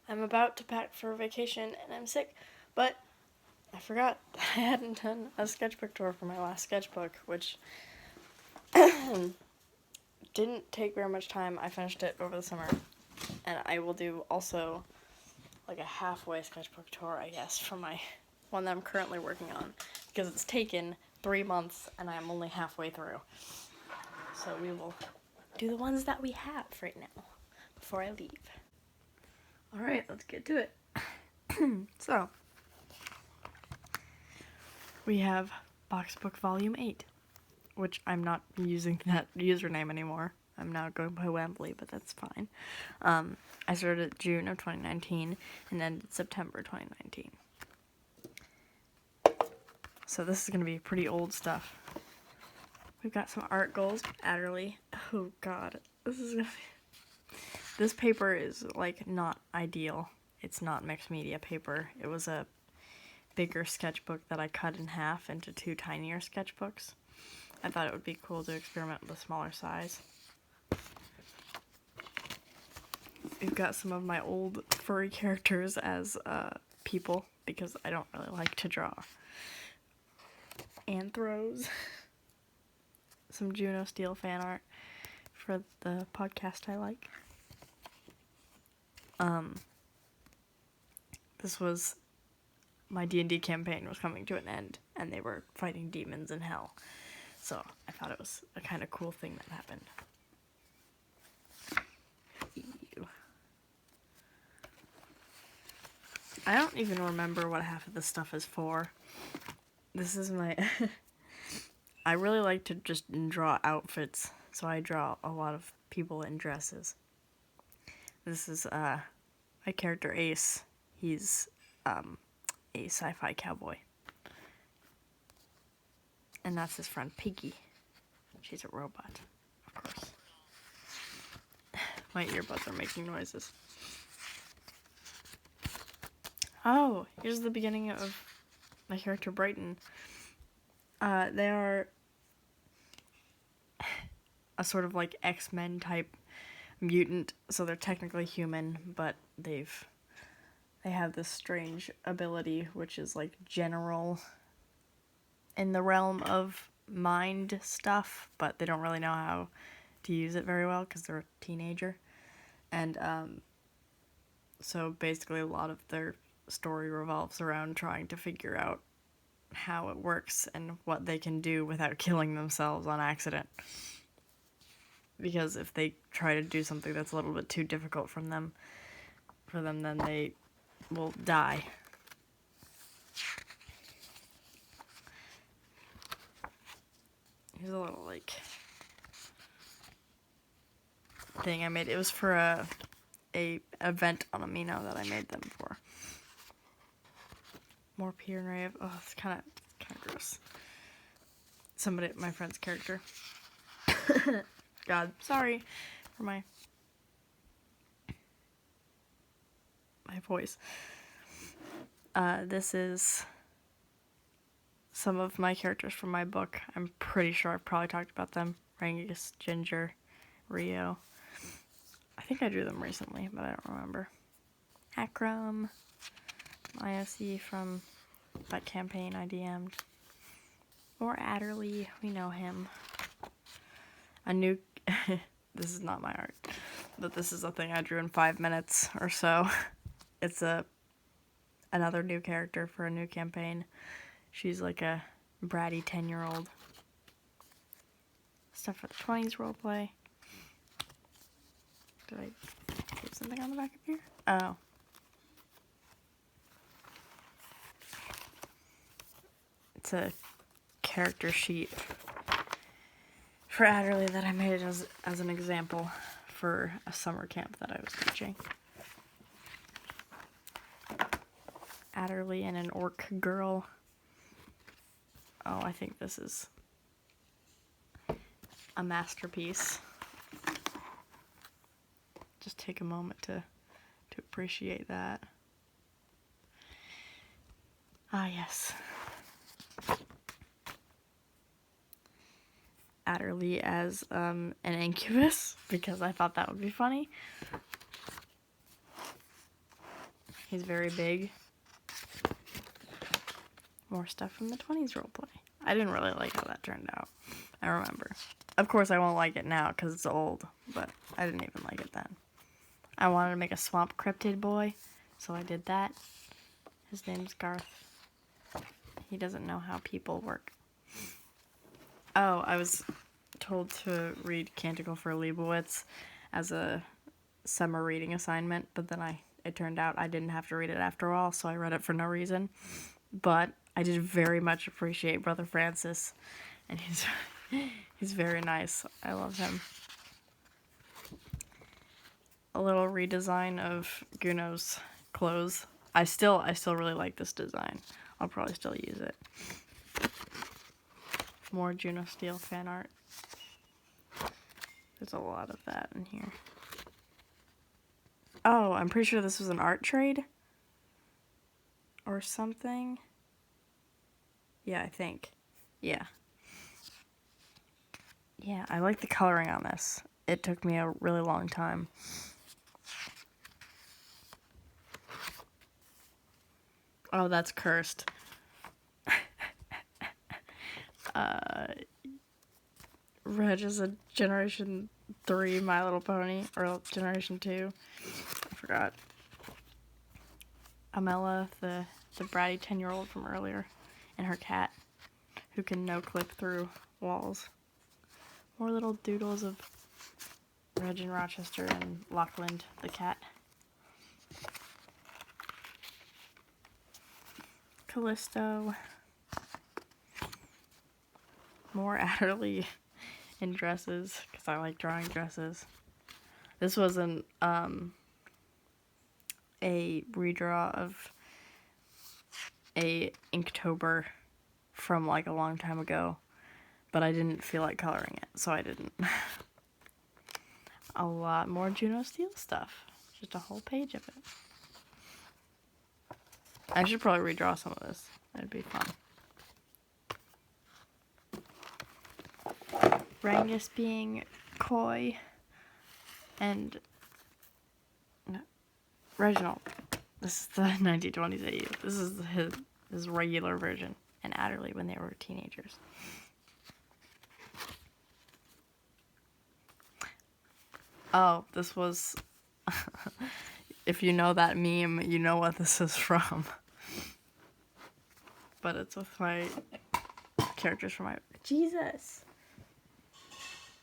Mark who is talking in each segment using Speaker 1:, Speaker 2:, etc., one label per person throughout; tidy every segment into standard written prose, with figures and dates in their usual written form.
Speaker 1: I'm about to pack for vacation and I'm sick, but I forgot I hadn't done a sketchbook tour for my last sketchbook, which didn't take very much time. I finished it over the summer, and I will do also like a halfway sketchbook tour, I guess, for my one that I'm currently working on, because it's taken 3 months and I'm only halfway through. So we will do the ones that we have right now before I leave. Alright, let's get to it. So, we have Boxbook Volume 8, which I'm not using that username anymore. I'm now going by Wembley, but that's fine. I started June of 2019 and ended September 2019. So this is going to be pretty old stuff. We've got some art goals. Adderley. Oh god. This paper is, like, not ideal. It's not mixed media paper. It was a bigger sketchbook that I cut in half into 2 tinier sketchbooks. I thought it would be cool to experiment with a smaller size. We've got some of my old furry characters as people, because I don't really like to draw. Anthros. Some Juno Steel fan art for the podcast I like. This was my D&D campaign was coming to an end, and they were fighting demons in hell. So I thought it was a kind of cool thing that happened. Ew. I don't even remember what half of this stuff is for. This is my... I really like to just draw outfits, so I draw a lot of people in dresses. This is my character Ace. He's a sci-fi cowboy. And that's his friend Piggy. She's a robot, of course. My earbuds are making noises. Oh, here's the beginning of my character Brighton. They are a sort of like X-Men type mutant, so they're technically human, but they have this strange ability which is like general in the realm of mind stuff, but they don't really know how to use it very well because they're a teenager. And so basically a lot of their story revolves around trying to figure out how it works and what they can do without killing themselves on accident. Because if they try to do something that's a little bit too difficult for them, then they will die. Here's a little, like, thing I made. It was for a event on Amino that I made them for. More Peter and Rave. Oh, it's kind of gross. My friend's character. God, sorry for my voice. This is some of my characters from my book. I'm pretty sure I've probably talked about them. Rangus, Ginger, Rio. I think I drew them recently, but I don't remember. Akram, IOC from that campaign I DM'd. Or Adderley, we know him. A new... This is not my art, but this is a thing I drew in 5 minutes or so. It's another new character for a new campaign. She's like a bratty 10-year-old. Stuff for the 20s roleplay. Did I put something on the back of here? Oh. It's a character sheet for Adderley that I made as an example for a summer camp that I was teaching. Adderley and an orc girl. Oh, I think this is a masterpiece. Just take a moment to appreciate that. Ah, yes. Adderley as an incubus, because I thought that would be funny. He's very big. More stuff from the 20s roleplay. I didn't really like how that turned out. I remember. Of course, I won't like it now because it's old, but I didn't even like it then. I wanted to make a swamp cryptid boy, so I did that. His name's Garth. He doesn't know how people work. Oh, I was told to read Canticle for Leibowitz as a summer reading assignment, but then it turned out I didn't have to read it after all, so I read it for no reason. But I did very much appreciate Brother Francis, and he's very nice. I love him. A little redesign of Guno's clothes. I still really like this design. I'll probably still use it. More Juno Steel fan art. There's a lot of that in here. Oh, I'm pretty sure this was an art trade or something. Yeah, I think. Yeah. Yeah, I like the coloring on this. It took me a really long time. Oh, that's cursed. Reg is a Generation 3 My Little Pony, or Generation 2. I forgot. Amela, the bratty 10-year-old from earlier, and her cat, who can no-clip through walls. More little doodles of Reg in Rochester and Lachlan, the cat. Callisto. More Adderley in dresses, because I like drawing dresses. This wasn't a redraw of a Inktober from like a long time ago, but I didn't feel like coloring it, so I didn't. A lot more Juno Steel stuff. Just a whole page of it. I should probably redraw some of this. That'd be fun. Rangus being coy, and Reginald. This is the 1920s AU. This is his regular version, and Adderley when they were teenagers. Oh, this was... If you know that meme, you know what this is from. But it's with my characters from my... Jesus!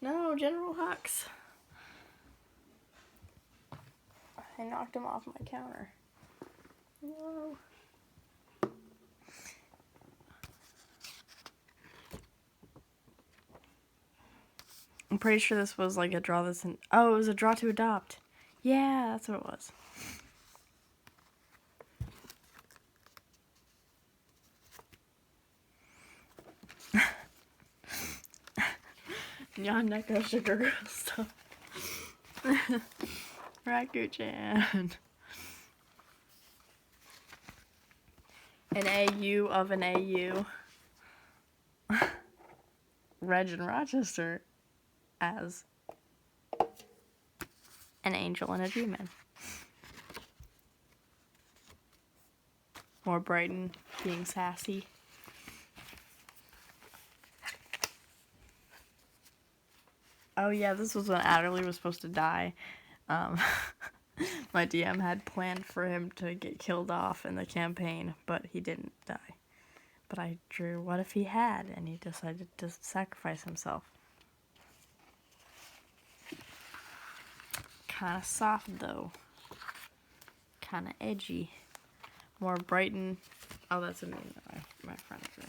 Speaker 1: No, General Hux. I knocked him off my counter. No. I'm pretty sure this was like a draw this in... Oh, it was a draw to adopt. Yeah, that's what it was. Nyan Neko Sugar Girl stuff. Raku-chan. An AU of an AU. Reg in Rochester as an angel and a demon. More Brighton being sassy. Oh yeah, this was when Adderley was supposed to die. My DM had planned for him to get killed off in the campaign, but he didn't die. But I drew what if he had, and he decided to sacrifice himself. Kinda soft though. Kinda edgy. More Brighton. Oh, that's a meme that my friend drew.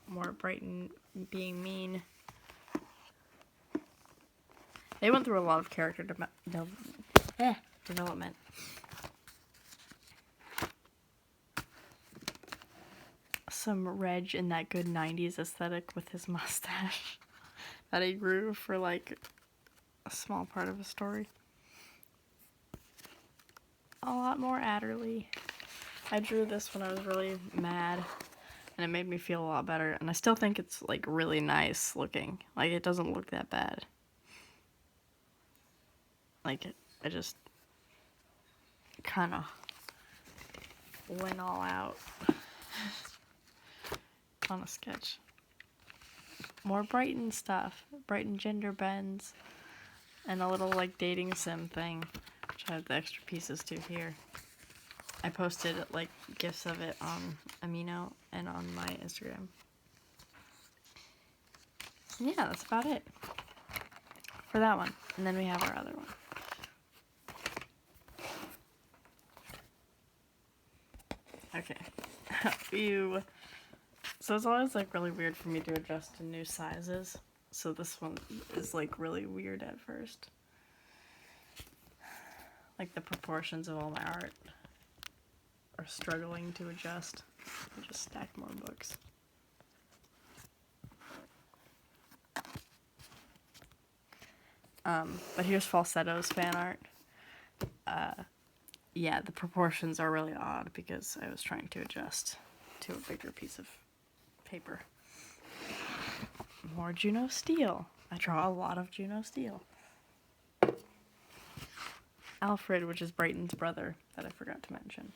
Speaker 1: More Brighton being mean. They went through a lot of character development. Some Reg in that good 90s aesthetic with his mustache that he grew for like a small part of a story. A lot more Adderley. I drew this when I was really mad, and it made me feel a lot better. And I still think it's like really nice looking. Like it doesn't look that bad. Like I just kind of went all out on a sketch. More Brighton stuff, Brighton gender bends, and a little like dating sim thing, which I have the extra pieces to here. I posted like gifs of it on Amino and on my Instagram. And yeah, that's about it for that one. And then we have our other one. Okay. So it's always like really weird for me to adjust to new sizes. So this one is like really weird at first. Like the proportions of all my art are struggling to adjust. I just stack more books. But here's Falsetto's fan art. Yeah, the proportions are really odd because I was trying to adjust to a bigger piece of paper. More Juno Steel. I draw a lot of Juno Steel. Alfred, which is Brighton's brother, that I forgot to mention.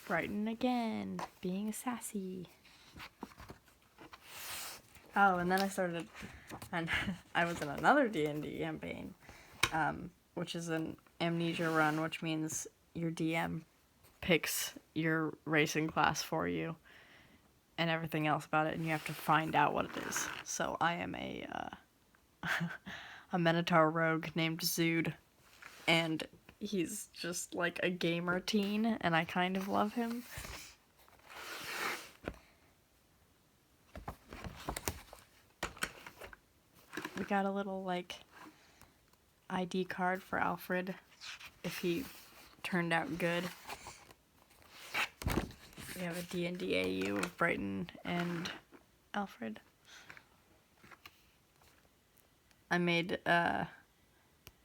Speaker 1: Brighton again, being sassy. Oh, and then I started, and I was in another D&D campaign, which is an amnesia run, which means your DM picks your racing class for you and everything else about it, and you have to find out what it is. So I am a Minotaur rogue named Zood, and he's just like a gamer teen, and I kind of love him. We got a little like ID card for Alfred if he turned out good. We have a D&D AU of Brighton and Alfred. I made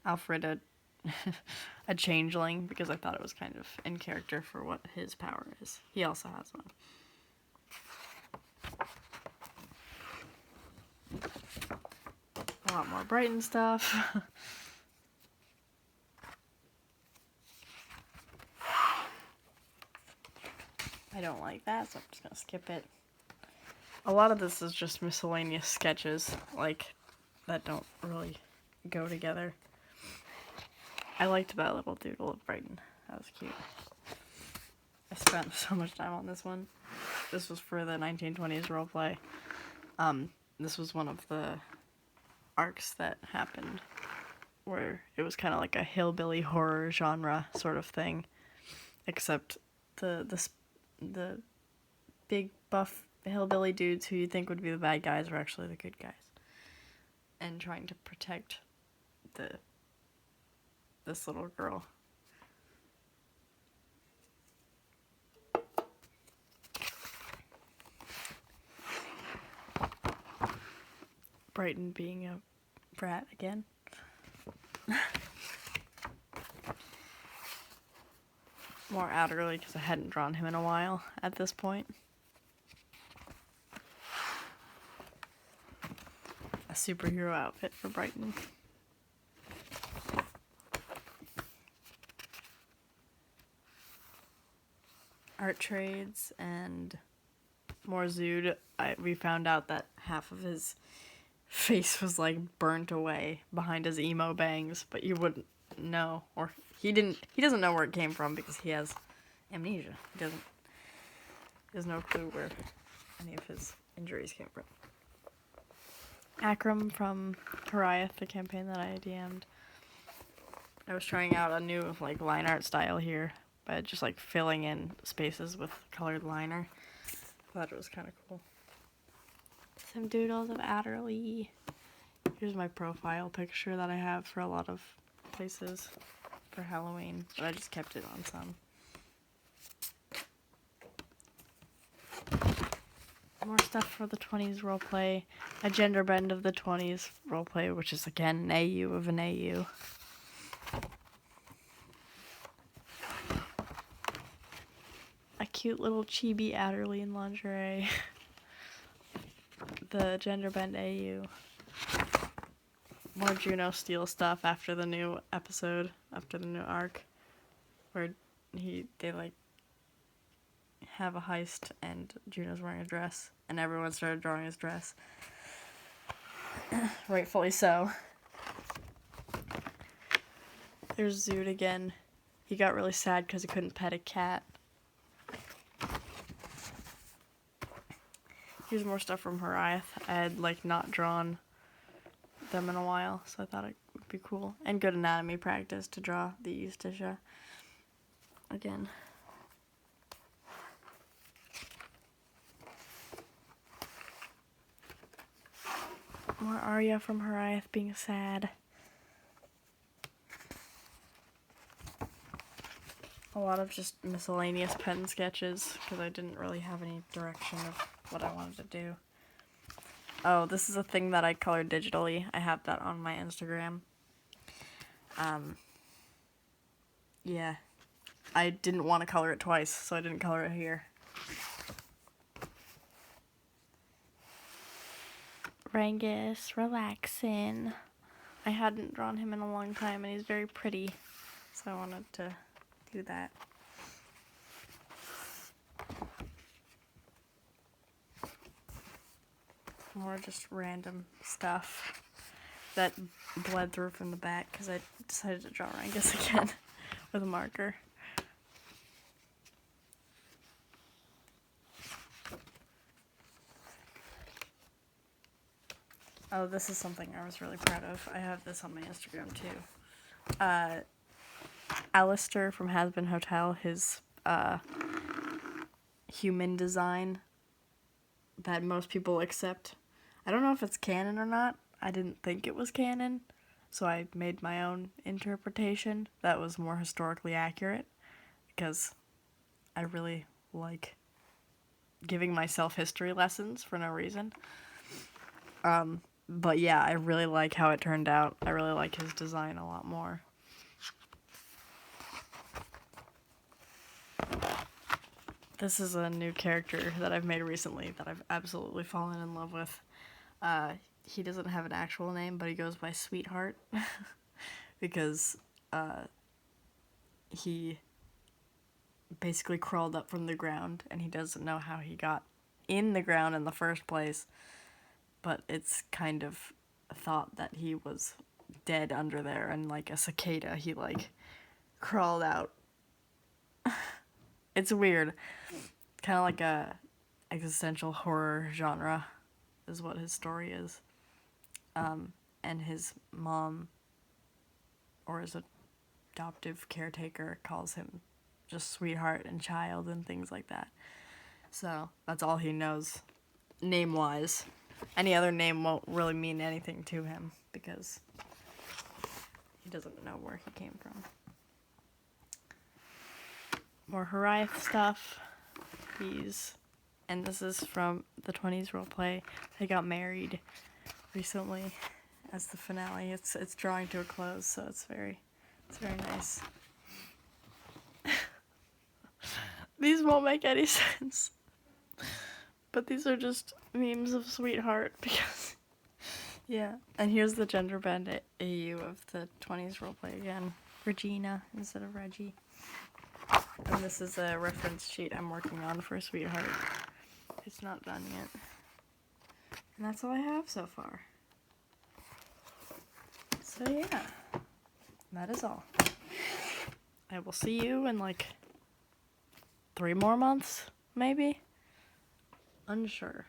Speaker 1: Alfred a changeling because I thought it was kind of in character for what his power is. He also has one. A lot more Brighton stuff. I don't like that, so I'm just gonna skip it. A lot of this is just miscellaneous sketches, like, that don't really go together. I liked that little doodle of Brighton. That was cute. I spent so much time on this one. This was for the 1920s roleplay. This was one of the arcs that happened where it was kind of like a hillbilly horror genre sort of thing, except the big buff hillbilly dudes who you think would be the bad guys were actually the good guys, and trying to protect this little girl. Brighton being a brat again. More Adderley because I hadn't drawn him in a while at this point. A superhero outfit for Brighton. Art trades and more Zood. We found out that half of his face was like burnt away behind his emo bangs, but you wouldn't know, or he doesn't know where it came from because he has amnesia. He has no clue where any of his injuries came from. Akram from Kariath, the campaign that I DM'd. I was trying out a new like line art style here by just like filling in spaces with colored liner. I thought it was kind of cool. Some doodles of Adderley. Here's my profile picture that I have for a lot of places for Halloween, but I just kept it on some. More stuff for the 20s roleplay. A gender bend of the 20s roleplay, which is again an AU of an AU. A cute little chibi Adderley in lingerie. The gender bend AU. more Juno Steel stuff after the new episode, after the new arc, where they like have a heist and Juno's wearing a dress and everyone started drawing his dress. Rightfully so. There's Zoot again. He got really sad because he couldn't pet a cat. Here's more stuff from Horiath. I had like not drawn them in a while, so I thought it would be cool. And good anatomy practice to draw the Eustacia again. More Arya from Horiath being sad. A lot of just miscellaneous pen sketches, because I didn't really have any direction of what I wanted to do. Oh, this is a thing that I colored digitally. I have that on my Instagram. Yeah. I didn't want to color it twice, so I didn't color it here. Rangus, relaxing. I hadn't drawn him in a long time, and he's very pretty, so I wanted to do that. More just random stuff that bled through from the back, because I decided to draw Rangus again with a marker. Oh, this is something I was really proud of. I have this on my Instagram too. Alistair from Has Been Hotel, his human design that most people accept. I don't know if it's canon or not. I didn't think it was canon, so I made my own interpretation that was more historically accurate, because I really like giving myself history lessons for no reason. But yeah, I really like how it turned out. I really like his design a lot more. This is a new character that I've made recently that I've absolutely fallen in love with. He doesn't have an actual name, but he goes by Sweetheart because he basically crawled up from the ground and he doesn't know how he got in the ground in the first place, but it's kind of thought that he was dead under there, and like a cicada, he like crawled out. It's weird. Kind of like a existential horror genre is what his story is. And his mom, or his adoptive caretaker, calls him just Sweetheart and Child and things like that. So that's all he knows, name-wise. Any other name won't really mean anything to him because he doesn't know where he came from. More Horiath stuff. And this is from the 20s roleplay. They got married recently as the finale. It's drawing to a close, so it's very nice. These won't make any sense. But these are just memes of Sweetheart because, yeah. And here's the gender bend AU of the 20s roleplay again. Regina instead of Reggie. And this is a reference sheet I'm working on for Sweetheart. It's not done yet. And that's all I have so far. So yeah, that is all. I will see you in like 3 more months, maybe? Unsure.